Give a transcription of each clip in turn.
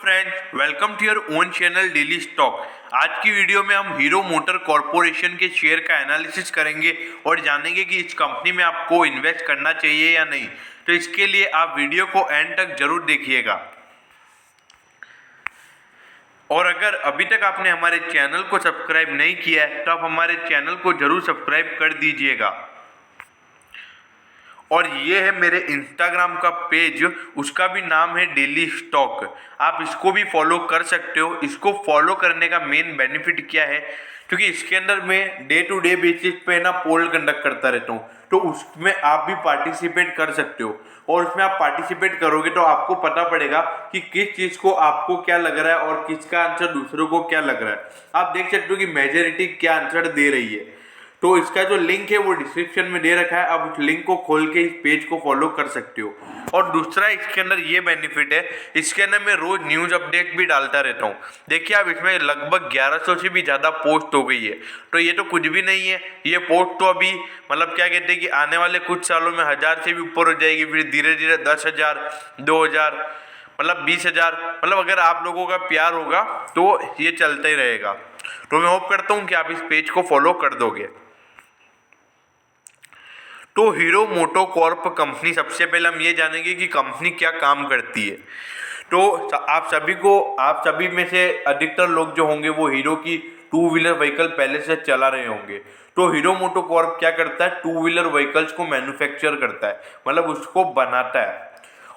Friends, welcome to your own channel daily stock. आज की video में हम हीरो मोटर कॉर्पोरेशन के शेयर का एनालिसिस करेंगे और जानेंगे कि इस कंपनी में आपको इन्वेस्ट करना चाहिए या नहीं। तो इसके लिए आप वीडियो को एंड तक जरूर देखिएगा। और अगर अभी तक आपने हमारे चैनल को सब्सक्राइब नहीं किया है तो आप हमारे चैनल को जरूर सब्सक्राइब कर दीजिएगा। और ये है मेरे इंस्टाग्राम का पेज, उसका भी नाम है डेली स्टॉक। आप इसको भी फॉलो कर सकते हो। इसको फॉलो करने का मेन बेनिफिट क्या है, क्योंकि इसके अंदर मैं डे टू डे बेसिस पे ना पोल कंडक्ट करता रहता हूँ, तो उसमें आप भी पार्टिसिपेट कर सकते हो। और उसमें आप पार्टिसिपेट करोगे तो आपको पता पड़ेगा कि किस चीज को आपको क्या लग रहा है और किसका आंसर दूसरों को क्या लग रहा है। आप देख सकते हो कि मेजॉरिटी क्या आंसर दे रही है। तो इसका जो लिंक है वो डिस्क्रिप्शन में दे रखा है, आप उस लिंक को खोल के इस पेज को फॉलो कर सकते हो। और दूसरा इसके अंदर ये बेनिफिट है, इसके अंदर मैं रोज न्यूज अपडेट भी डालता रहता हूँ। देखिए आप, इसमें लगभग 1100 से भी ज़्यादा पोस्ट हो गई है। तो ये तो कुछ भी नहीं है, ये पोस्ट तो अभी मतलब क्या कहते हैं कि आने वाले कुछ सालों में 1000 से भी ऊपर हो जाएगी, फिर धीरे धीरे 10,000, 2,000, मतलब 20,000। मतलब अगर आप लोगों का प्यार होगा तो ये चलता ही रहेगा। तो मैं होप करता हूँ कि आप इस पेज को फॉलो कर दोगे। तो हीरो मोटो कॉर्प कंपनी, सबसे पहले हम ये जानेंगे कि कंपनी क्या काम करती है। तो आप सभी में से अधिकतर लोग जो होंगे वो हीरो की टू व्हीलर व्हीकल पहले से चला रहे होंगे। तो हीरो मोटो कॉर्प क्या करता है, टू व्हीलर व्हीकल्स को मैन्युफैक्चर करता है, मतलब उसको बनाता है।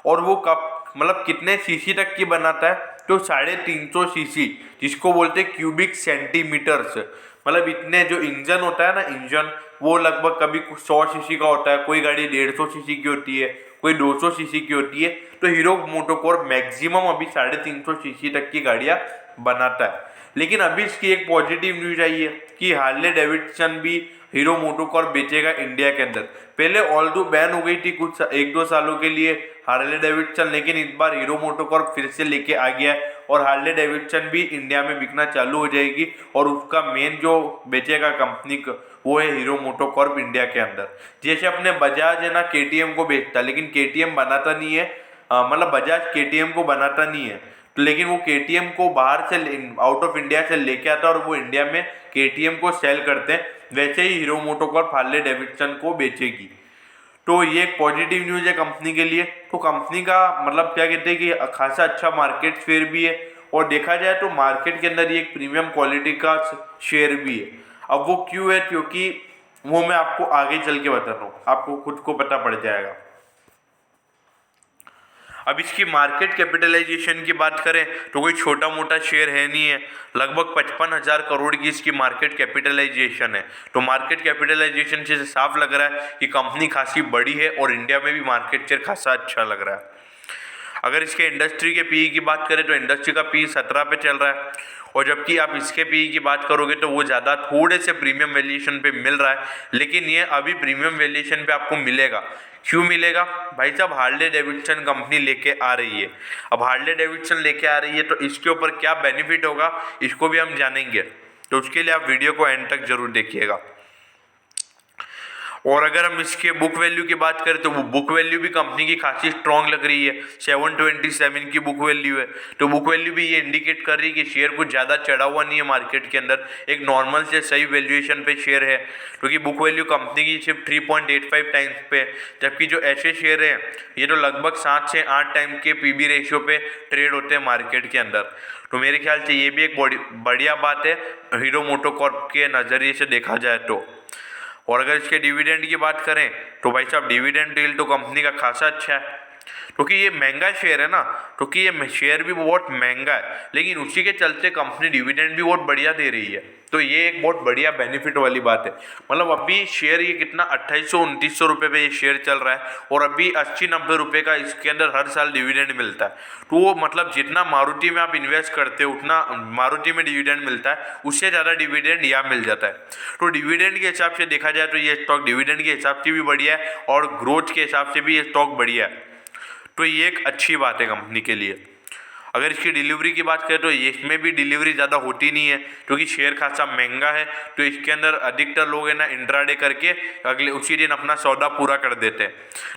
और वो कब मतलब कितने सीसी तक की बनाता है, तो 350 सीसी, जिसको बोलते हैं क्यूबिक सेंटीमीटर्स। मतलब इतने जो इंजन होता है ना, इंजन वो लगभग कभी 100 सीसी का होता है, कोई गाड़ी 150 सीसी की होती है, कोई 200 सीसी की होती है। तो हीरो मोटोकॉर्प मैक्सिमम अभी 350 सीसी तक की गाड़ियां बनाता है। लेकिन अभी इसकी एक पॉजिटिव न्यूज आई है कि हार्ले डेविडसन भी हीरो मोटोकॉर्प बेचेगा इंडिया के अंदर। पहले ऑल्दो बैन हो गई थी कुछ 1-2 सालों के लिए हार्ले डेविडसन, लेकिन इस बार हीरो मोटोकॉर्प फिर से लेके आ गया है और हार्ले डेविडसन भी इंडिया में बिकना चालू हो जाएगी। और उसका मेन जो बेचेगा कंपनी वो है हीरो मोटोकॉर्प इंडिया के अंदर। जैसे अपने बजाज है ना, केटीएम को बेचता, लेकिन केटीएम बनाता नहीं है, मतलब बजाज केटीएम को बनाता नहीं है, तो लेकिन वो केटीएम को बाहर से आउट ऑफ इंडिया से लेके आता है और वो इंडिया में केटीएम को सेल करते हैं। वैसे ही हीरो मोटोकॉर्प हार्ले डेविडसन को बेचेगी। तो ये एक पॉजिटिव न्यूज है कंपनी के लिए। तो कंपनी का मतलब क्या कहते हैं कि खासा अच्छा मार्केट शेयर भी है, और देखा जाए तो मार्केट के अंदर ये एक प्रीमियम क्वालिटी का शेयर भी है। अब वो क्यों है, क्योंकि वो मैं आपको आगे चल के बताता हूँ, आपको खुद को पता पड़ जाएगा। अब इसकी मार्केट कैपिटलाइजेशन की बात करें तो कोई छोटा मोटा शेयर है नहीं है। लगभग 55,000 करोड़ की इसकी मार्केट कैपिटलाइजेशन है। तो मार्केट कैपिटलाइजेशन से साफ लग रहा है कि कंपनी खासी बड़ी है और इंडिया में भी मार्केट शेयर खासा अच्छा लग रहा है। अगर इसके इंडस्ट्री के पीई की बात करें तो इंडस्ट्री का पीई 17 पे चल रहा है, और जबकि आप इसके पीई की बात करोगे तो वो ज़्यादा थोड़े से प्रीमियम वैल्यूएशन पे मिल रहा है। लेकिन ये अभी प्रीमियम वैल्यूएशन पे आपको मिलेगा। क्यों मिलेगा भाई साहब, हार्ले डेविडसन कंपनी लेके आ रही है। अब हार्ले डेविडसन लेके आ रही है तो इसके ऊपर क्या बेनिफिट होगा इसको भी हम जानेंगे। तो उसके लिए आप वीडियो को एंड तक जरूर देखिएगा। और अगर हम इसके बुक वैल्यू की बात करें तो वो बुक वैल्यू भी कंपनी की खासी स्ट्रॉन्ग लग रही है। 727 की बुक वैल्यू है। तो बुक वैल्यू भी ये इंडिकेट कर रही है कि शेयर कुछ ज़्यादा चढ़ा हुआ नहीं है मार्केट के अंदर, एक नॉर्मल से सही वैल्यूएशन पे शेयर है। क्योंकि बुक वैल्यू कंपनी की सिर्फ 3.85 टाइम्स पे, जबकि जो ऐसे शेयर है ये तो लगभग 7 से 8 टाइम के पीबी रेशियो पे ट्रेड होते हैं मार्केट के अंदर। तो मेरे ख्याल से ये भी एक बढ़िया बात है हीरो मोटोकॉर्प के नज़रिए से देखा जाए तो। और अगर इसके डिविडेंड की बात करें तो भाई साहब डिविडेंड डील तो कंपनी का खासा अच्छा है, क्योंकि ये महंगा शेयर है ना, क्योंकि ये शेयर भी बहुत महंगा है, लेकिन उसी के चलते कंपनी डिविडेंड भी बहुत बढ़िया दे रही है। तो ये एक बहुत बढ़िया बेनिफिट वाली बात है। मतलब अभी शेयर ये कितना 2800-2900 रुपये पे ये शेयर चल रहा है, और अभी 80-90 रुपये का इसके अंदर हर साल डिविडेंड मिलता है। तो वो मतलब जितना मारुति में आप इन्वेस्ट करते हो उतना मारुति में डिविडेंड मिलता है, उससे ज़्यादा डिविडेंड यहाँ मिल जाता है। तो डिविडेंड के हिसाब से देखा जाए तो ये स्टॉक डिविडेंड के हिसाब से भी बढ़िया है और ग्रोथ के हिसाब से भी ये स्टॉक बढ़िया है। तो ये एक अच्छी बात है कंपनी के लिए। अगर इसकी डिलीवरी की बात करें तो इसमें भी डिलीवरी ज़्यादा होती नहीं है, क्योंकि शेयर खासा महंगा है। तो इसके अंदर अधिकतर लोग है ना इंट्राडे करके अगले उसी दिन अपना सौदा पूरा कर देते हैं।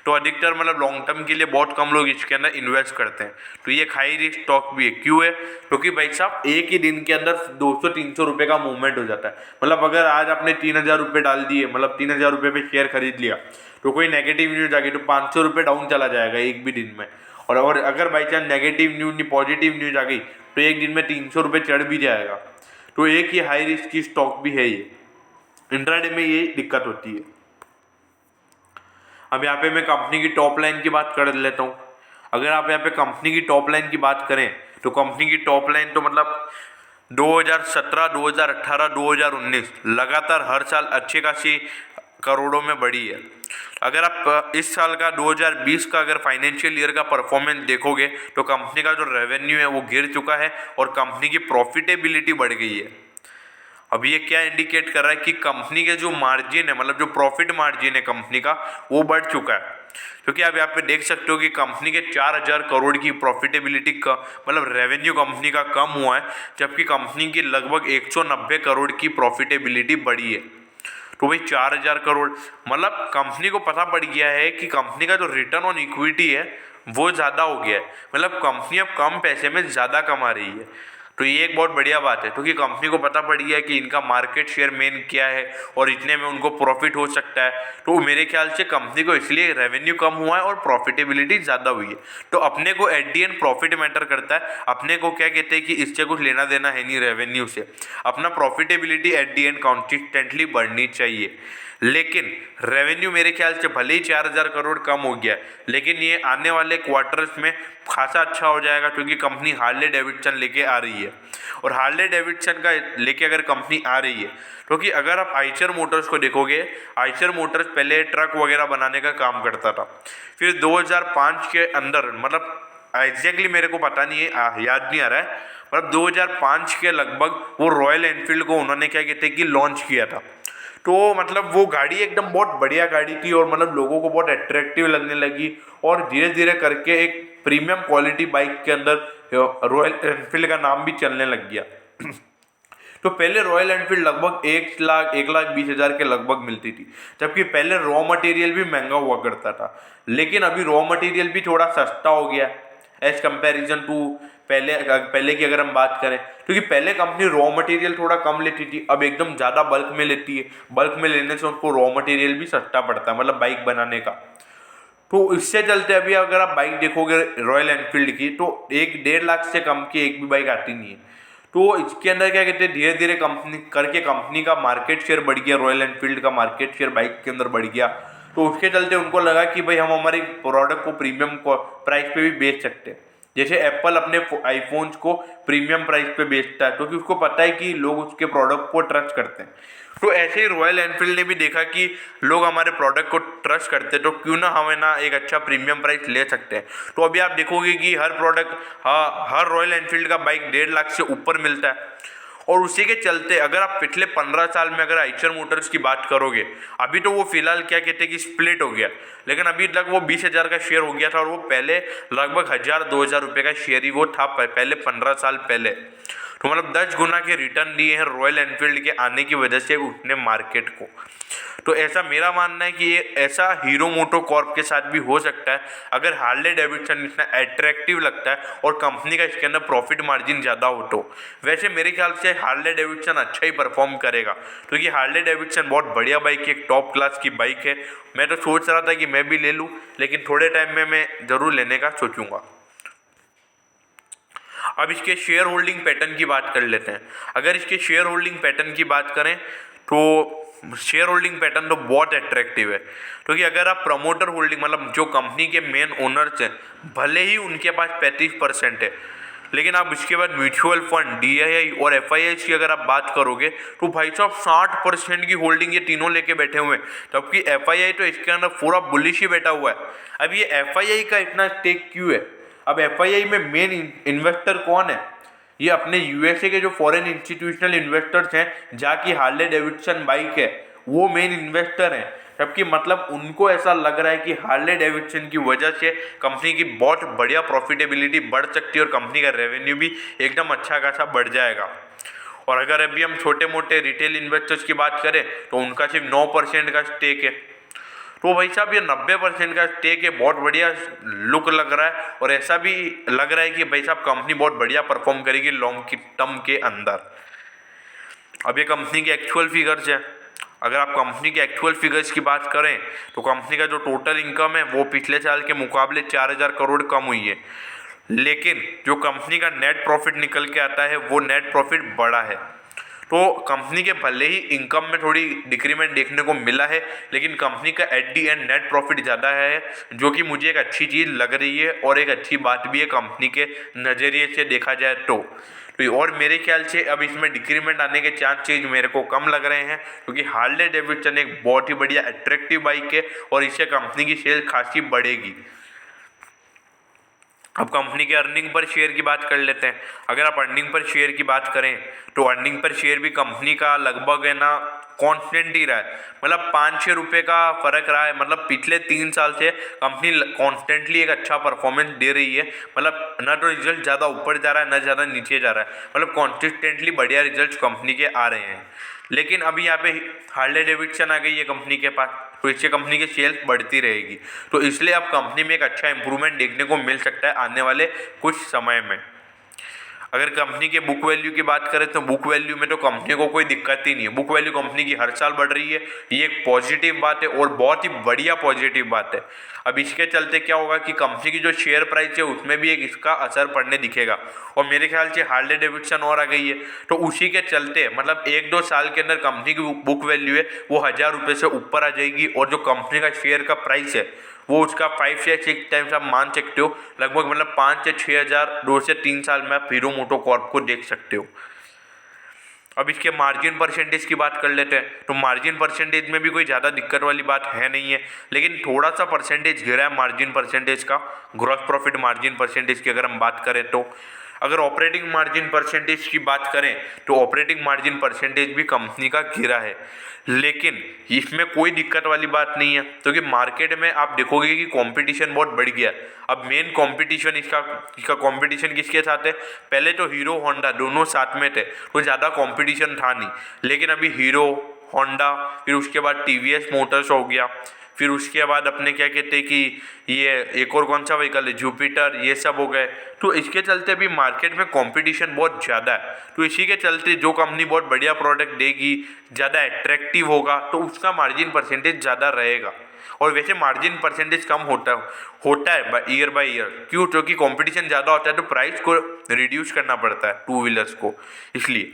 तो अधिकतर मतलब लॉन्ग टर्म के लिए बहुत कम लोग इसके अंदर इन्वेस्ट करते हैं। तो ये हाई रिस्क स्टॉक भी है। क्यों है? क्योंकि भाई साहब एक ही दिन के अंदर 200-300 रुपये का मूवमेंट हो जाता है। मतलब अगर आज आपने 3,000 रुपये डाल दिए, मतलब 3,000 रुपये पे शेयर खरीद लिया, तो कोई नेगेटिव न्यूज आ गई तो 500 रुपये डाउन चला जाएगा एक भी दिन में। और अगर बाई चांस नेगेटिव न्यूज नहीं पॉजिटिव न्यूज आ गई तो एक दिन में 300 रुपये चढ़ भी जाएगा। तो एक ही हाई रिस्क की स्टॉक भी है ये। इंट्राडे में ये दिक्कत होती है। अब यहाँ पे मैं कंपनी की टॉप लाइन की बात कर लेता हूँ। अगर आप यहाँ पे कंपनी की टॉप लाइन की बात करें तो कंपनी की टॉप लाइन तो मतलब 2017, 2018, 2019 लगातार हर साल अच्छी खासी करोड़ों में बढ़ी है। अगर आप इस साल का 2020 का अगर फाइनेंशियल ईयर का परफॉर्मेंस देखोगे तो कंपनी का जो रेवेन्यू है वो गिर चुका है और कंपनी की प्रॉफिटेबिलिटी बढ़ गई है। अब ये क्या इंडिकेट कर रहा है कि कंपनी के जो मार्जिन है, मतलब जो प्रॉफिट मार्जिन है कंपनी का, वो बढ़ चुका है। क्योंकि आप यहाँ पे देख सकते हो कि कंपनी के 4,000 करोड़ की प्रॉफिटेबिलिटी का मतलब रेवेन्यू कंपनी का कम हुआ है, जबकि कंपनी की लगभग 190 करोड़ की प्रॉफिटेबिलिटी बढ़ी है। तो भाई 4,000 करोड़ मतलब कंपनी को पता पड़ गया है कि कंपनी का जो रिटर्न ऑन इक्विटी है वो ज़्यादा हो गया है। मतलब कंपनी अब कम पैसे में ज़्यादा कमा रही है। तो ये एक बहुत बढ़िया बात है, क्योंकि कंपनी को पता पड़ गया है कि इनका मार्केट शेयर मेन क्या है और इतने में उनको प्रॉफिट हो सकता है। तो मेरे ख्याल से कंपनी को इसलिए रेवेन्यू कम हुआ है और प्रॉफिटेबिलिटी ज़्यादा हुई है। तो अपने को at the and profit matter करता है। अपने को क्या कहते हैं कि इससे कुछ लेना देना है नहीं रेवेन्यू से। अपना profitability at the and consistently बढ़नी चाहिए। लेकिन रेवेन्यू मेरे ख्याल से भले ही 4,000 करोड़ कम हो गया, लेकिन ये आने वाले क्वार्टर्स में खासा अच्छा हो जाएगा, क्योंकि कंपनी हार्ले डेविडसन लेके आ रही है। और हार्ले डेविडसन का लेके अगर कंपनी आ रही है, क्योंकि अगर आप आइचर मोटर्स को देखोगे, आइचर मोटर्स पहले ट्रक वगैरह बनाने का काम करता था। फिर 2005 के अंदर, मतलब एग्जैक्टली मेरे को पता नहीं है, याद नहीं आ रहा है, मतलब 2005 के लगभग वो रॉयल एनफील्ड को उन्होंने क्या कहते हैं कि लॉन्च किया था। तो मतलब वो गाड़ी एकदम बहुत बढ़िया गाड़ी थी और मतलब लोगों को बहुत अट्रैक्टिव लगने लगी और धीरे धीरे करके एक प्रीमियम क्वालिटी बाइक के अंदर रॉयल एनफील्ड का नाम भी चलने लग गया। तो पहले रॉयल एनफील्ड लगभग 1,20,000 के लगभग मिलती थी, जबकि पहले रॉ मटेरियल भी महंगा हुआ करता था। लेकिन अभी रॉ मटेरियल भी थोड़ा सस्ता हो गया एज कंपेरिजन टू पहले की अगर हम बात करें, क्योंकि पहले कंपनी रॉ मटेरियल थोड़ा कम लेती थी, अब एकदम ज़्यादा बल्क में लेती है। बल्क में लेने से उनको रॉ मटेरियल भी सस्ता पड़ता है, मतलब बाइक बनाने का। तो इससे चलते अभी अगर आप बाइक देखोगे रॉयल एनफील्ड की, तो 1-1.5 लाख से कम की एक भी बाइक आती नहीं है। तो इसके अंदर क्या कहते हैं, धीरे धीरे कंपनी का मार्केट शेयर बढ़ गया, रॉयल एनफील्ड का मार्केट शेयर बाइक के अंदर बढ़ गया। तो उसके चलते उनको लगा कि भाई हम हमारी प्रोडक्ट को प्रीमियम प्राइस पे भी बेच सकते हैं। जैसे एप्पल अपने आईफोन्स को प्रीमियम प्राइस पे बेचता है, क्योंकि उसको पता है कि लोग उसके प्रोडक्ट को ट्रस्ट करते हैं। तो ऐसे ही रॉयल एनफील्ड ने भी देखा कि लोग हमारे प्रोडक्ट को ट्रस्ट करते हैं, तो क्यों ना हमें ना एक अच्छा प्रीमियम प्राइस ले सकते हैं। तो अभी आप देखोगे कि हर प्रोडक्ट, हर रॉयल एनफील्ड का बाइक 1.5 लाख से ऊपर मिलता है। और उसी के चलते अगर आप पिछले 15 साल में अगर आइचर मोटर्स की बात करोगे, अभी तो वो फिलहाल क्या कहते हैं कि स्प्लिट हो गया, लेकिन अभी तक वो 20,000 का शेयर हो गया था और वो पहले लगभग 1,000-2,000 रुपये का शेयर ही वो था पहले 15 साल पहले। तो मतलब 10 गुना के रिटर्न दिए हैं रॉयल एनफील्ड के आने की वजह से उसने मार्केट को। तो ऐसा मेरा मानना है कि ये ऐसा हीरो मोटो कॉर्प के साथ भी हो सकता है, अगर हार्ले डेविडसन इतना अट्रैक्टिव लगता है और कंपनी का इसके अंदर प्रॉफिट मार्जिन ज़्यादा हो तो। वैसे मेरे ख्याल से हार्ले डेविडसन अच्छा ही परफॉर्म करेगा, क्योंकि हार्ले डेविडसन बहुत बढ़िया बाइक है, एक टॉप क्लास की बाइक है। मैं तो सोच रहा था कि मैं भी ले लूँ, लेकिन थोड़े टाइम में मैं ज़रूर लेने का सोचूंगा। अब इसके शेयर होल्डिंग पैटर्न की बात कर लेते हैं। अगर इसके शेयर होल्डिंग पैटर्न की बात करें तो शेयर होल्डिंग पैटर्न तो बहुत अट्रैक्टिव है, क्योंकि अगर आप प्रमोटर होल्डिंग, मतलब जो कंपनी के मेन ओनर्स हैं, भले ही उनके पास 35% है, लेकिन आप इसके बाद म्यूचुअल फंड, DII और FII की अगर आप बात करोगे तो भाई साहब 60% की होल्डिंग ये तीनों लेके बैठे हुए हैं, जबकि FII तो इसके अंदर पूरा बुलिश ही बैठा हुआ है। अब ये FII का इतना स्टेक क्यों है? अब FII में मेन इन्वेस्टर कौन है? ये अपने USA के जो फॉरेन इंस्टीट्यूशनल इन्वेस्टर्स हैं, जाकि हार्ले डेविडसन बाइक है, वो मेन इन्वेस्टर हैं। जबकि मतलब उनको ऐसा लग रहा है कि हार्ले डेविडसन की वजह से कंपनी की बहुत बढ़िया प्रॉफिटेबिलिटी बढ़ सकती है और कंपनी का रेवेन्यू भी एकदम अच्छा खासा बढ़ जाएगा। और अगर अभी हम छोटे मोटे रिटेल इन्वेस्टर्स की बात करें तो उनका सिर्फ 9% का स्टेक है। तो भाई साहब ये 90% का स्टेक है, बहुत बढ़िया लुक लग रहा है और ऐसा भी लग रहा है कि भाई साहब कंपनी बहुत बढ़िया परफॉर्म करेगी लॉन्ग टर्म के अंदर। अब ये कंपनी के एक्चुअल फिगर्स है। अगर आप कंपनी के एक्चुअल फिगर्स की बात करें तो कंपनी का जो टोटल इनकम है वो पिछले साल के मुकाबले 4000 करोड़ कम हुई है, लेकिन जो कंपनी का नेट प्रॉफिट निकल के आता है वो नेट प्रॉफिट बढ़ा है। तो कंपनी के भले ही इनकम में थोड़ी डिक्रीमेंट देखने को मिला है, लेकिन कंपनी का at the and net profit ज़्यादा है, जो कि मुझे एक अच्छी चीज़ लग रही है और एक अच्छी बात भी है कंपनी के नज़रिए से देखा जाए तो। और मेरे ख्याल से अब इसमें डिक्रीमेंट आने के चांसेस मेरे को कम लग रहे हैं, क्योंकि हार्ले डेविडसन एक बहुत ही बढ़िया अट्रैक्टिव बाइक है और इससे कंपनी की सेल खासी बढ़ेगी। अब कंपनी के अर्निंग पर शेयर की बात कर लेते हैं। अगर आप अर्निंग पर शेयर की बात करें तो अर्निंग पर शेयर भी कंपनी का लगभग है ना कांस्टेंट ही रहा है, मतलब 5-6 रुपये का फर्क रहा है। मतलब पिछले 3 साल से कंपनी कॉन्स्टेंटली एक अच्छा परफॉर्मेंस दे रही है, मतलब ना तो रिजल्ट ज़्यादा ऊपर जा रहा है ना ज़्यादा नीचे जा रहा है, मतलब कॉन्सिस्टेंटली बढ़िया रिजल्ट कंपनी के आ रहे हैं। लेकिन अभी यहाँ पे हार्ले डेविडसन आ गई है कंपनी के पास, तो इससे कंपनी की सेल्स बढ़ती रहेगी, तो इसलिए अब कंपनी में एक अच्छा इंप्रूवमेंट देखने को मिल सकता है आने वाले कुछ समय में। अगर कंपनी के बुक वैल्यू की बात करें तो बुक वैल्यू में तो कंपनी को कोई दिक्कत ही नहीं है। बुक वैल्यू कंपनी की हर साल बढ़ रही है, ये एक पॉजिटिव बात है और बहुत ही बढ़िया पॉजिटिव बात है। अब इसके चलते क्या होगा कि कंपनी की जो शेयर प्राइस है उसमें भी एक इसका असर पड़ने दिखेगा, और मेरे ख्याल से हार्ले डेविडसन और आ गई है तो उसी के चलते मतलब 1-2 साल के अंदर कंपनी की बुक वैल्यू है वो 1000 रुपये से ऊपर आ जाएगी, और जो कंपनी का शेयर का प्राइस है वो उसका 5 से 6 टाइम्स आप मान सकते हो, लगभग मतलब 5 से 6 हज़ार 2 से 3 साल में आप हीरो मोटोकॉर्प को देख सकते हो। अब इसके मार्जिन परसेंटेज की बात कर लेते हैं, तो मार्जिन परसेंटेज में भी कोई ज़्यादा दिक्कत वाली बात है नहीं है, लेकिन थोड़ा सा परसेंटेज गिरा है मार्जिन परसेंटेज का, ग्रॉस प्रॉफिट मार्जिन परसेंटेज की अगर हम बात करें तो। अगर ऑपरेटिंग मार्जिन परसेंटेज की बात करें तो ऑपरेटिंग मार्जिन परसेंटेज भी कंपनी का गिरा है, लेकिन इसमें कोई दिक्कत वाली बात नहीं है, क्योंकि मार्केट में आप देखोगे कि कंपटीशन बहुत बढ़ गया है। अब मेन कंपटीशन इसका कंपटीशन किसके साथ है? पहले तो हीरो होंडा दोनों साथ में थे तो ज़्यादा कंपटीशन था नहीं, लेकिन अभी हीरो होंडा, फिर उसके बाद टीवीएस मोटर्स हो गया, फिर उसके बाद अपने क्या कहते हैं कि ये एक और कौन सा व्हीकल है जुपिटर, ये सब हो गए। तो इसके चलते भी मार्केट में कंपटीशन बहुत ज़्यादा है, तो इसी के चलते जो कंपनी बहुत बढ़िया प्रोडक्ट देगी, ज़्यादा अट्रैक्टिव होगा, तो उसका मार्जिन परसेंटेज ज़्यादा रहेगा। और वैसे मार्जिन परसेंटेज कम होता है ईयर बाय ईयर, क्यों? क्योंकि कंपटीशन ज़्यादा होता है तो प्राइस को रिड्यूस करना पड़ता है टू व्हीलर्स को, इसलिए।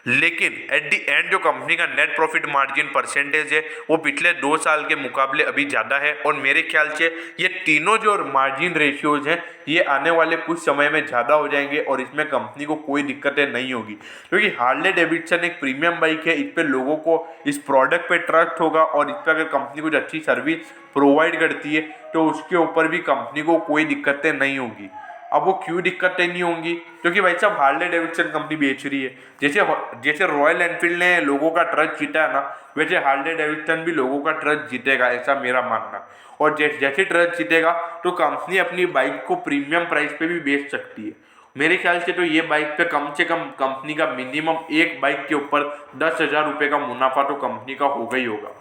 लेकिन एट दी एंड जो कंपनी का नेट प्रॉफिट मार्जिन परसेंटेज है वो पिछले 2 साल के मुकाबले अभी ज़्यादा है, और मेरे ख्याल से ये तीनों जो मार्जिन रेशियोज हैं ये आने वाले कुछ समय में ज़्यादा हो जाएंगे और इसमें कंपनी को कोई दिक्कतें नहीं होगी, क्योंकि हार्ले डेविडसन एक प्रीमियम बाइक है, इस पर लोगों को इस प्रोडक्ट पे ट्रस्ट होगा, और इस पर अगर कंपनी कुछ अच्छी सर्विस प्रोवाइड करती है तो उसके ऊपर भी कंपनी को कोई दिक्कतें नहीं होगी। अब वो क्यों दिक्कतें नहीं होंगी? क्योंकि भाई साहब हार्ले डेविडसन कंपनी बेच रही है, जैसे रॉयल एनफील्ड ने लोगों का ट्रस्ट जीता है ना, वैसे हार्ले डेविडसन भी लोगों का ट्रस्ट जीतेगा, ऐसा मेरा मानना। और जैसे ट्रस्ट जीतेगा तो कंपनी अपनी बाइक को प्रीमियम प्राइस पे भी बेच सकती है। मेरे ख्याल से तो ये बाइक पे कम से कम कंपनी का मिनिमम एक बाइक के ऊपर 10,000 रुपये का मुनाफा तो कंपनी का होगा ही होगा।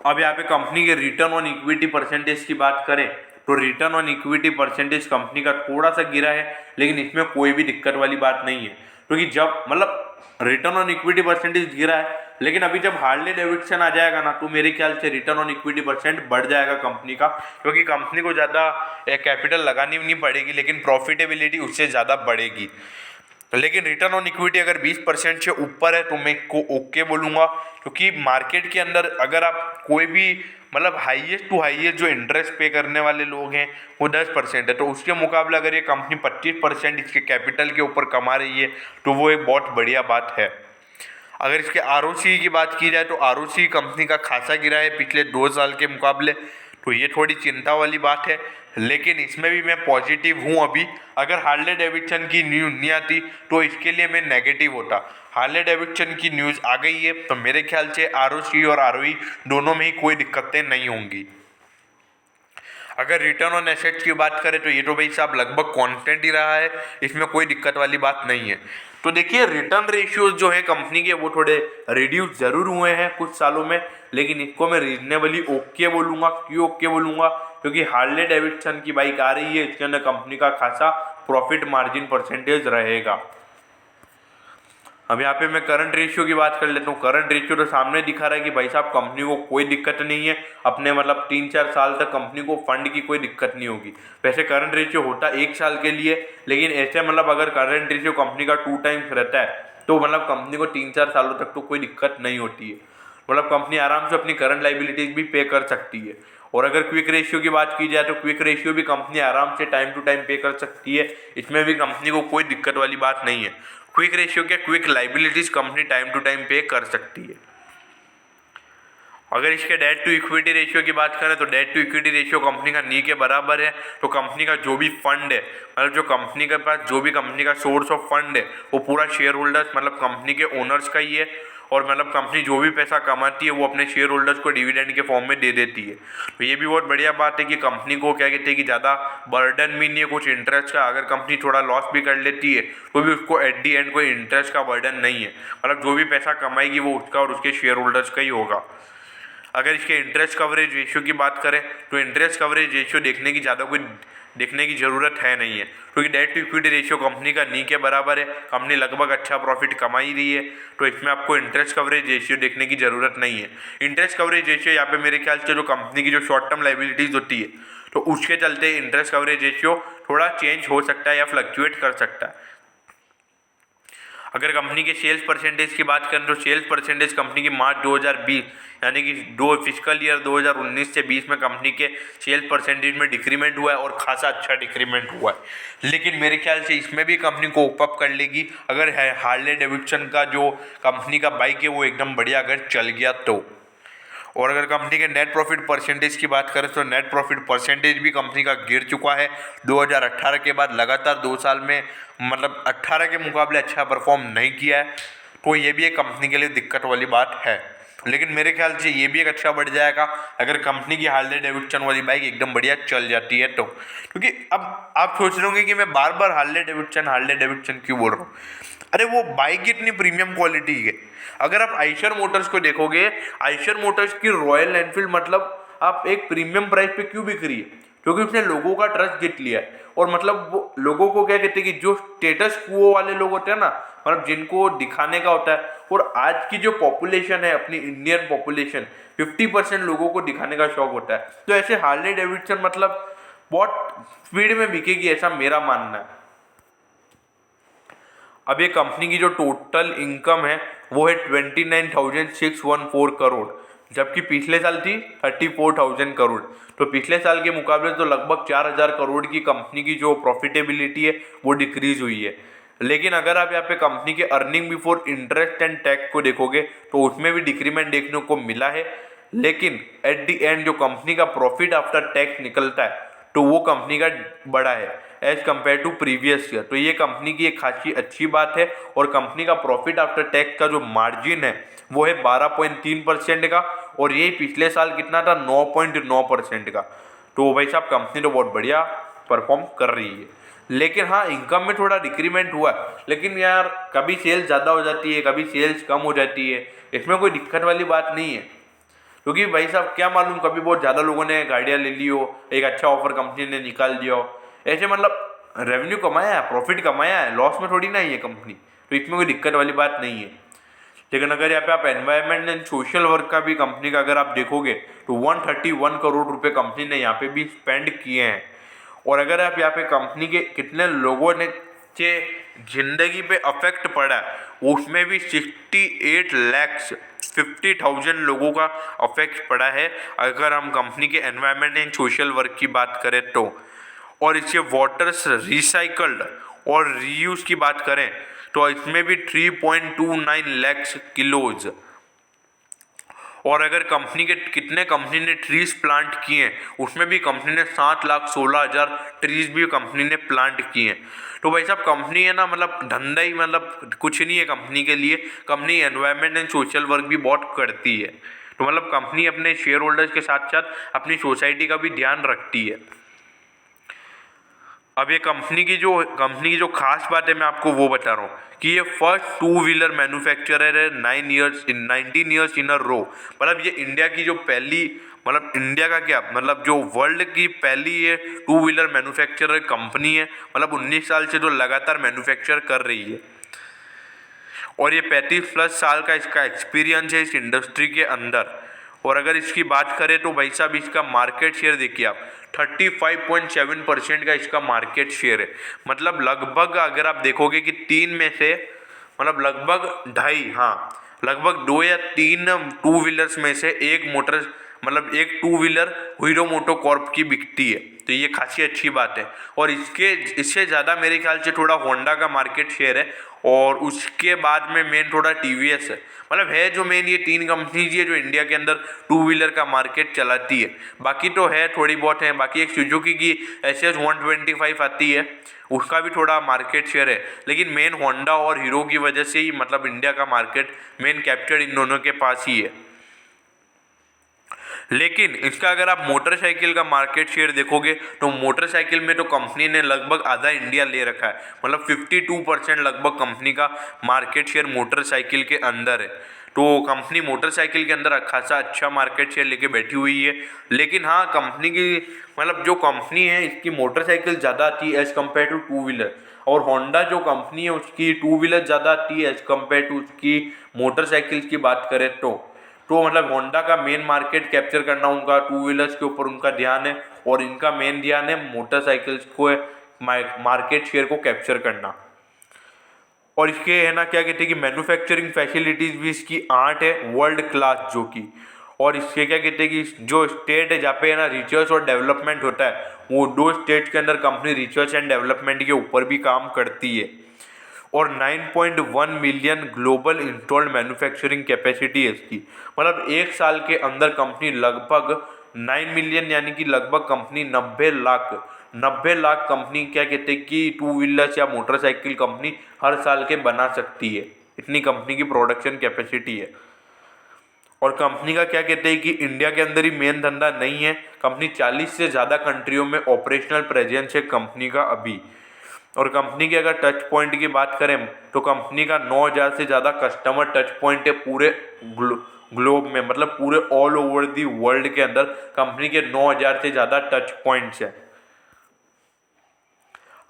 अब यहाँ पे कंपनी के रिटर्न ऑन इक्विटी परसेंटेज की बात करें तो return on equity percentage company का थोड़ा सा गिरा है, लेकिन इसमें कोई भी दिक्कत वाली बात नहीं है, क्योंकि जब मतलब रिटर्न ऑन इक्विटी परसेंटेज गिरा है, लेकिन अभी जब हार्ले डेविडसन आ जाएगा ना तो मेरे ख्याल से रिटर्न ऑन इक्विटी परसेंट बढ़ जाएगा कंपनी का, क्योंकि कंपनी को ज़्यादा कैपिटल लगानी नहीं पड़ेगी, लेकिन प्रॉफिटेबिलिटी उससे ज़्यादा बढ़ेगी। लेकिन रिटर्न ऑन इक्विटी अगर 20% से ऊपर है तो मैं को ओके बोलूँगा, क्योंकि मार्केट के अंदर अगर आप कोई भी मतलब हाईएस्ट टू हाईएस्ट जो इंटरेस्ट पे करने वाले लोग हैं वो 10% है, तो उसके मुकाबले अगर ये कंपनी 25% इसके कैपिटल के ऊपर कमा रही है तो वो एक बहुत बढ़िया बात है। अगर इसके आरओसी की बात की जाए तो आरओसी कंपनी का खासा गिरा है पिछले 2 साल के मुकाबले, तो ये थोड़ी चिंता वाली बात है। लेकिन इसमें भी मैं पॉजिटिव हूँ अभी। अगर हार्ले डेविडसन की न्यूज़ नहीं आती तो इसके लिए मैं नेगेटिव होता। हार्ले डेविडसन की न्यूज़ आ गई है तो मेरे ख्याल से ROC और ROE दोनों में ही कोई दिक्कतें नहीं होंगी। अगर रिटर्न ऑन एसेट्स की बात करें तो ये तो भाई साहब लगभग कांस्टेंट ही रहा है, इसमें कोई दिक्कत वाली बात नहीं है। तो देखिए रिटर्न रेशियोज जो है कंपनी के वो थोड़े रिड्यूस जरूर हुए हैं कुछ सालों में, लेकिन इसको मैं रीजनेबली ओके बोलूँगा। क्यों ओके बोलूँगा? क्योंकि हार्ले डेविडसन की बाइक आ रही है, इसके अंदर कंपनी का खासा प्रॉफिट मार्जिन परसेंटेज रहेगा। अब यहाँ पे मैं करंट रेशियो की बात कर लेता हूँ। करंट रेशियो तो सामने दिखा रहा है कि भाई साहब कंपनी को कोई दिक्कत नहीं है, अपने मतलब 3-4 साल तक कंपनी को फंड की कोई दिक्कत नहीं होगी। वैसे करंट रेशियो होता 1 साल के लिए, लेकिन ऐसे मतलब अगर करंट रेशियो कंपनी का 2 टाइम्स रहता है तो मतलब कंपनी को 3-4 सालों तक तो कोई दिक्कत नहीं होती है। मतलब कंपनी आराम से अपनी करंट लाइबिलिटीज भी पे कर सकती है। और अगर क्विक रेशियो की बात की जाए तो क्विक रेशियो भी कंपनी आराम से टाइम टू टाइम पे कर सकती है, इसमें भी कंपनी को कोई दिक्कत वाली बात नहीं है। क्विक रेशियो क्या, quick liabilities company time to time पे कर सकती है। अगर इसके डेट टू इक्विटी रेशियो की बात करें तो debt to equity ratio company का नी के बराबर है। तो कंपनी का जो भी फंड है, मतलब जो कंपनी के पास जो भी कंपनी का सोर्स ऑफ फंड है वो पूरा शेयर होल्डर्स मतलब कंपनी के ओनर्स का ही है। और मतलब कंपनी जो भी पैसा कमाती है वो अपने शेयर होल्डर्स को डिविडेंड के फॉर्म में दे देती है। तो ये भी बहुत बढ़िया बात है कि कंपनी को क्या कहते हैं कि ज़्यादा बर्डन भी नहीं है कुछ इंटरेस्ट का। अगर कंपनी थोड़ा लॉस भी कर लेती है तो भी उसको एट दी एंड कोई इंटरेस्ट का बर्डन नहीं है। मतलब जो भी पैसा कमाएगी वो उसका और उसके शेयर होल्डर्स का ही होगा। अगर इसके इंटरेस्ट कवरेज रेशियो की बात करें तो इंटरेस्ट कवरेज रेशियो देखने की ज़रूरत है नहीं है, क्योंकि debt to equity ratio company का नी के बराबर है। कंपनी लगभग अच्छा प्रॉफिट कमा ही रही है, तो इसमें आपको इंटरेस्ट कवरेज रेशियो देखने की ज़रूरत नहीं है। इंटरेस्ट कवरेज रेशियो यहाँ पे मेरे ख्याल से जो कंपनी की जो शॉर्ट टर्म लाइबिलिटीज़ होती है तो उसके चलते इंटरेस्ट कवरेज रेशियो थोड़ा चेंज हो सकता है या फ्लक्चुएट कर सकता है। अगर कंपनी के सेल्स परसेंटेज की बात करें तो सेल्स परसेंटेज कंपनी की मार्च 2020 यानी कि फिस्कल ईयर 2019 से 20 में कंपनी के सेल्स परसेंटेज में डिक्रीमेंट हुआ है और खासा अच्छा डिक्रीमेंट हुआ है। लेकिन मेरे ख्याल से इसमें भी कंपनी को ओप अप कर लेगी अगर हार्ले डेविडसन का जो कंपनी का बाइक है वो एकदम बढ़िया अगर चल गया तो। और अगर कंपनी के नेट प्रॉफिट परसेंटेज की बात करें तो नेट प्रॉफिट परसेंटेज भी कंपनी का गिर चुका है 2018 के बाद। लगातार 2 साल में मतलब 18 के मुकाबले अच्छा परफॉर्म नहीं किया है, तो ये भी एक कंपनी के लिए दिक्कत वाली बात है। लेकिन मेरे ख्याल से ये भी एक अच्छा बढ़ जाएगा अगर कंपनी की हार्ले डेविडसन वाली बाइक एकदम बढ़िया चल जाती है तो। क्योंकि अब आप सोच रहे होंगे कि मैं बार बार हार्ले डेविडसन क्यों बोल रहा हूँ। अरे वो बाइक की इतनी प्रीमियम क्वालिटी है। अगर आप आइशर मोटर्स को देखोगे, आइशर मोटर्स की रॉयल एनफील्ड मतलब आप एक प्रीमियम प्राइस पे क्यों बिक रही है? क्योंकि उसने लोगों का ट्रस्ट जीत लिया है। और मतलब वो लोगों को क्या कहते हैं कि जो स्टेटस क्वो वाले लोग होते हैं ना, मतलब जिनको दिखाने का होता है। और आज की जो पॉपुलेशन है अपनी इंडियन पॉपुलेशन 50% लोगों को दिखाने का शौक होता है। तो ऐसे हार्ले डेविडसन मतलब बहुत स्पीड में बिकेगी ऐसा मेरा मानना है। अब ये कंपनी की जो टोटल इनकम है वो है 29,614 करोड़, जबकि पिछले साल थी 34,000 करोड़। तो पिछले साल के मुकाबले तो लगभग 4,000 करोड़ की कंपनी की जो प्रॉफिटेबिलिटी है वो डिक्रीज हुई है। लेकिन अगर आप यहाँ पे कंपनी के earning before interest and tax को देखोगे तो उसमें भी डिक्रीमेंट देखने को मिला है। लेकिन एट द एंड जो कंपनी का प्रॉफिट आफ्टर टैक्स निकलता है तो वो कंपनी का बड़ा है as compared to previous year. तो ये कंपनी की एक खासी अच्छी बात है। और कंपनी का प्रॉफिट आफ्टर टैक्स का जो मार्जिन है वो है 12.3% का, और ये पिछले साल कितना था 9.9% का। तो भाई साहब कंपनी तो बहुत बढ़िया परफॉर्म कर रही है। लेकिन हाँ, इनकम में थोड़ा डिक्रीमेंट हुआ है। लेकिन यार कभी सेल्स ज़्यादा हो जाती है, कभी सेल्स कम हो जाती है, इसमें कोई दिक्कत वाली बात नहीं है। क्योंकि भाई साहब क्या मालूम कभी बहुत ज़्यादा लोगों ने गाड़ियाँ ले ली हो, एक अच्छा ऑफर कंपनी ने निकाल दिया हो, ऐसे मतलब रेवेन्यू कमाया है, प्रॉफिट कमाया है, लॉस में थोड़ी ना है ये कंपनी। तो इसमें कोई दिक्कत वाली बात नहीं है। लेकिन अगर यहाँ पे आप एनवायरनमेंट एंड सोशल वर्क का भी कंपनी का अगर आप देखोगे तो 131 करोड़ रुपए कंपनी ने यहाँ पे भी स्पेंड किए हैं। और अगर आप यहाँ पे कंपनी के कितने लोगों ने के जिंदगी पे अफेक्ट पड़ा उसमें भी 68,50,000 लोगों का अफेक्ट पड़ा है अगर हम कंपनी के एनवायरनमेंट एंड सोशल वर्क की बात करें तो। और इसके वाटर्स रिसाइकल्ड और रीयूज की बात करें तो इसमें भी 3.29 लाख किलोज। और अगर कितने कंपनी ने ट्रीज प्लांट किए हैं, उसमें भी कंपनी ने 7,16,000 ट्रीज भी कंपनी ने प्लांट किए हैं। तो भाई साहब कंपनी है ना, मतलब धंधा ही मतलब कुछ नहीं है कंपनी के लिए। Company environment and social work भी बहुत करती है। तो मतलब कंपनी अपने शेयर होल्डर्स के साथ साथ अपनी सोसाइटी का भी ध्यान रखती है। अब ये कंपनी की जो खास बात है मैं आपको वो बता रहा हूँ कि ये फर्स्ट टू व्हीलर मैन्युफैक्चरर है 19 ईयर्स इन अ रो। मतलब ये इंडिया की जो पहली, मतलब इंडिया का क्या, मतलब जो वर्ल्ड की पहली ये टू व्हीलर मैन्युफैक्चरर कंपनी है। मतलब 19 साल से जो लगातार मैन्युफैक्चर कर रही है और ये 35+ साल का इसका एक्सपीरियंस है इस इंडस्ट्री के अंदर। और अगर इसकी बात करें तो भाई साहब इसका मार्केट शेयर देखिए आप, 35.7% का इसका मार्केट शेयर है। मतलब लगभग अगर आप देखोगे कि 3 में से मतलब लगभग ढाई, हाँ लगभग 2 या 3 टू व्हीलर्स में से एक टू व्हीलर हीरो मोटो कॉर्प की बिकती है। तो ये खासी अच्छी बात है। और इससे ज़्यादा मेरे ख्याल से थोड़ा होंडा का मार्केट शेयर है और उसके बाद में मेन थोड़ा टीवीएस है। मतलब है जो मेन ये 3 कंपनीज है जो इंडिया के अंदर टू व्हीलर का मार्केट चलाती है। बाकी तो है थोड़ी बहुत है, बाकी एक सुजुकी की SS 125 आती है, उसका भी थोड़ा मार्केट शेयर है। लेकिन मेन होंडा और हीरो की वजह से ही मतलब इंडिया का मार्केट मेन कैप्चर इन दोनों के पास ही है। लेकिन इसका अगर आप मोटरसाइकिल का मार्केट शेयर देखोगे तो मोटरसाइकिल में तो कंपनी ने लगभग आधा इंडिया ले रखा है। मतलब 52% लगभग कंपनी का मार्केट शेयर मोटरसाइकिल के अंदर है। तो कंपनी मोटरसाइकिल के अंदर खासा अच्छा मार्केट शेयर लेके बैठी हुई है। लेकिन हाँ, कंपनी की मतलब जो कंपनी है इसकी मोटरसाइकिल ज़्यादा आती है as compared to two wheeler, और होंडा जो कंपनी है उसकी टू व्हीलर ज़्यादा आती है एज़ कम्पेयर टू उसकी मोटरसाइकिल की बात करें तो मतलब होंडा का मेन मार्केट कैप्चर करना, उनका टू व्हीलर्स के ऊपर उनका ध्यान है और इनका मेन ध्यान है मोटरसाइकिल्स को मार्केट शेयर को कैप्चर करना। और इसके है ना क्या कहते हैं कि मैन्युफैक्चरिंग फैसिलिटीज भी इसकी 8 है वर्ल्ड क्लास जो की। और इसके क्या कहते हैं कि जो स्टेट है जहाँ पे है ना रिसर्च और डेवलपमेंट होता है, वो 2 स्टेट के अंदर कंपनी रिसर्च एंड डेवलपमेंट के ऊपर भी काम करती है। और 9.1 million global installed manufacturing capacity है इसकी। मतलब एक साल के अंदर कंपनी लगभग 9 मिलियन यानी कि लगभग कंपनी 90 लाख कंपनी क्या कहते हैं कि टू व्हीलर्स या मोटरसाइकिल कंपनी हर साल के बना सकती है। इतनी कंपनी की प्रोडक्शन कैपेसिटी है। और कंपनी का क्या कहते हैं कि इंडिया के अंदर ही मेन धंधा नहीं है, कंपनी 40 से ज़्यादा कंट्रियों में ऑपरेशनल प्रेजेंस है कंपनी का अभी। और कंपनी के अगर टच पॉइंट की बात करें तो कंपनी का 9,000 से ज़्यादा कस्टमर टच पॉइंट है पूरे ग्लोब में। मतलब पूरे ऑल ओवर दी वर्ल्ड के अंदर कंपनी के 9,000 से ज़्यादा टच पॉइंट्स हैं।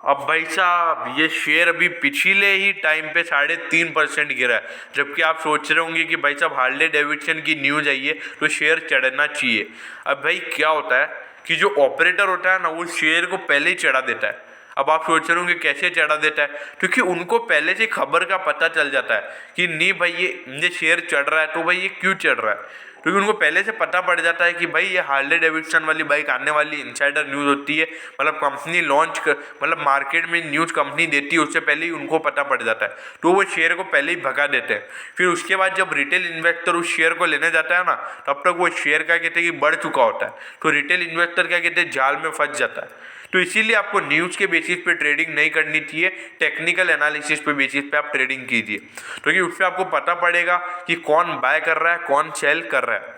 अब भाई साहब ये शेयर अभी पिछले ही टाइम पे 3.5% गिरा है, जबकि आप सोच रहे होंगे कि भाई साहब हार्ले डेविडसन की न्यूज़ आई है तो शेयर चढ़ना चाहिए। अब भाई क्या होता है कि जो ऑपरेटर होता है ना वो शेयर को पहले ही चढ़ा देता है। अब आप सोच रहे होंगे कैसे चढ़ा देता है, क्योंकि उनको पहले से खबर का पता चल जाता है कि नहीं भाई ये शेयर चढ़ रहा है, तो भाई ये क्यों चढ़ रहा है, क्योंकि उनको पहले से पता पड़ जाता है कि भाई ये हार्ले डेविडसन वाली बाइक आने वाली, इनसाइडर न्यूज़ होती है। मतलब कंपनी मतलब मार्केट में न्यूज़ कंपनी देती है उससे पहले ही उनको पता पड़ जाता है, तो वो शेयर को पहले ही भगा देते हैं। फिर उसके बाद जब रिटेल इन्वेस्टर उस शेयर को लेने जाता है ना, तब तक वो शेयर क्या कहते हैं कि बढ़ चुका होता है, तो रिटेल इन्वेस्टर क्या कहते हैं जाल में फंस जाता है। तो इसीलिए आपको न्यूज़ के बेसिस पे ट्रेडिंग नहीं करनी चाहिए, टेक्निकल एनालिसिस पे बेसिस पे आप ट्रेडिंग कीजिए, क्योंकि उससे आपको पता पड़ेगा कि कौन बाय कर रहा है कौन सेल कर रहा है।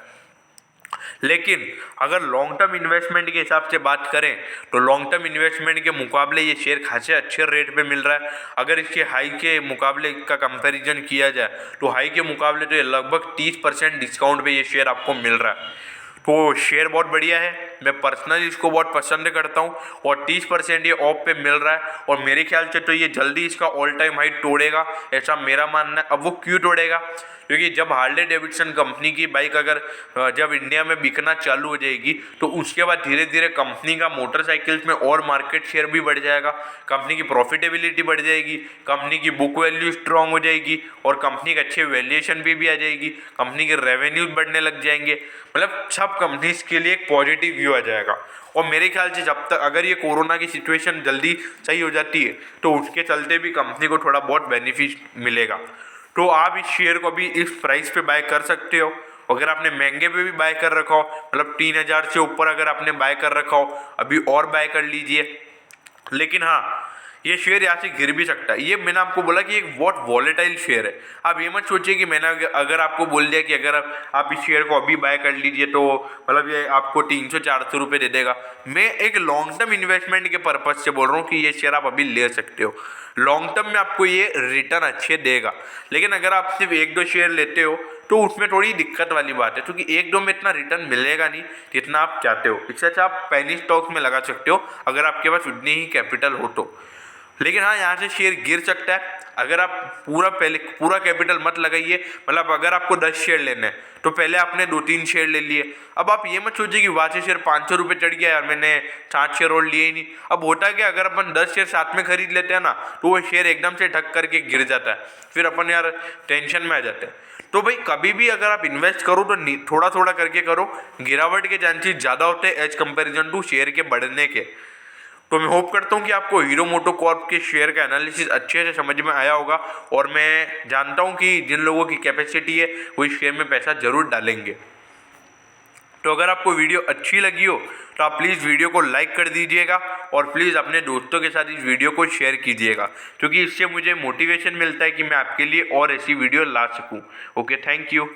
लेकिन अगर लॉन्ग टर्म इन्वेस्टमेंट के हिसाब से बात करें तो लॉन्ग टर्म इन्वेस्टमेंट के मुकाबले ये शेयर खासे अच्छे रेट पे मिल रहा है। अगर इसके हाई के मुकाबले का कंपैरिजन किया जाए तो हाई के मुकाबले तो ये लगभग 30% डिस्काउंट पे ये शेयर आपको मिल रहा है। तो शेयर बहुत बढ़िया है, मैं पर्सनली इसको बहुत पसंद करता हूँ और 30% ये ऑफ पे मिल रहा है। और मेरे ख्याल से तो ये जल्दी इसका ऑल टाइम हाई तोड़ेगा, ऐसा मेरा मानना है। अब वो क्यों तोड़ेगा, क्योंकि जब हार्ले डेविडसन कंपनी की बाइक अगर जब इंडिया में बिकना चालू हो जाएगी तो उसके बाद धीरे धीरे कंपनी का मोटरसाइकिल्स में और मार्केट शेयर भी बढ़ जाएगा, कंपनी की प्रॉफिटेबिलिटी बढ़ जाएगी, कंपनी की बुक वैल्यू स्ट्रांग हो जाएगी और कंपनी के अच्छे वैल्यूएशन भी आ जाएगी, कंपनी के रेवेन्यूज बढ़ने लग जाएंगे। मतलब सब कंपनीज के लिए एक पॉजिटिव व्यू आ जाएगा। और मेरे ख्याल से जब तक अगर ये कोरोना की सिचुएशन जल्दी सही हो जाती है तो उसके चलते भी कंपनी को थोड़ा बहुत बेनिफिट मिलेगा। तो आप इस शेयर को भी इस प्राइस पे बाय कर सकते हो अगर आपने महंगे पे भी बाय कर रखा हो, मतलब 3,000 से ऊपर अगर आपने बाय कर रखा हो, अभी और बाय कर लीजिए। लेकिन हाँ, ये शेयर यहाँ से गिर भी सकता है। ये मैंने आपको बोला कि एक बहुत वॉलेटाइल शेयर है। आप ये मत सोचिए कि मैंने अगर आपको बोल दिया कि अगर आप इस शेयर को अभी बाय कर लीजिए तो मतलब ये आपको 300-400 रुपये दे देगा। मैं एक लॉन्ग टर्म इन्वेस्टमेंट के पर्पज से बोल रहा हूँ कि ये शेयर आप अभी ले सकते हो। लॉन्ग टर्म में आपको ये रिटर्न अच्छे देगा। लेकिन अगर आप सिर्फ 1-2 शेयर लेते हो तो उसमें थोड़ी दिक्कत वाली बात है, क्योंकि 1-2 में इतना रिटर्न मिलेगा नहीं जितना आप चाहते हो। इससे अच्छा आप पेनी स्टॉक्स में लगा सकते हो अगर आपके पास उतनी ही कैपिटल हो तो। लेकिन हाँ, यहाँ से शेयर गिर सकता है। अगर आप पूरा कैपिटल मत लगाइए, मतलब अगर आपको 10 शेयर लेने हैं तो पहले आपने 2-3 शेयर ले लिए। अब आप ये मत सोचिए कि वहाँ से शेयर 500 रुपये चढ़ गया यार, मैंने 7 शेयर और लिए ही नहीं। अब होता क्या, अगर अपन 10 शेयर साथ में खरीद लेते हैं ना तो वो शेयर एकदम से ठक करके गिर जाता है, फिर अपन यार टेंशन में आ जाते हैं। तो भाई कभी भी अगर आप इन्वेस्ट करो तो थोड़ा थोड़ा करके करो। गिरावट के चांसेस ज़्यादा होते हैं एज कंपेरिजन टू शेयर के बढ़ने के। तो मैं होप करता हूँ कि आपको हीरो मोटोकॉर्प के शेयर का एनालिसिस अच्छे से समझ में आया होगा, और मैं जानता हूँ कि जिन लोगों की कैपेसिटी है वो इस शेयर में पैसा जरूर डालेंगे। तो अगर आपको वीडियो अच्छी लगी हो तो आप प्लीज़ वीडियो को लाइक कर दीजिएगा, और प्लीज़ अपने दोस्तों के साथ इस वीडियो को शेयर कीजिएगा, क्योंकि इससे मुझे मोटिवेशन मिलता है कि मैं आपके लिए और ऐसी वीडियो ला सकूँ। Okay, thank you.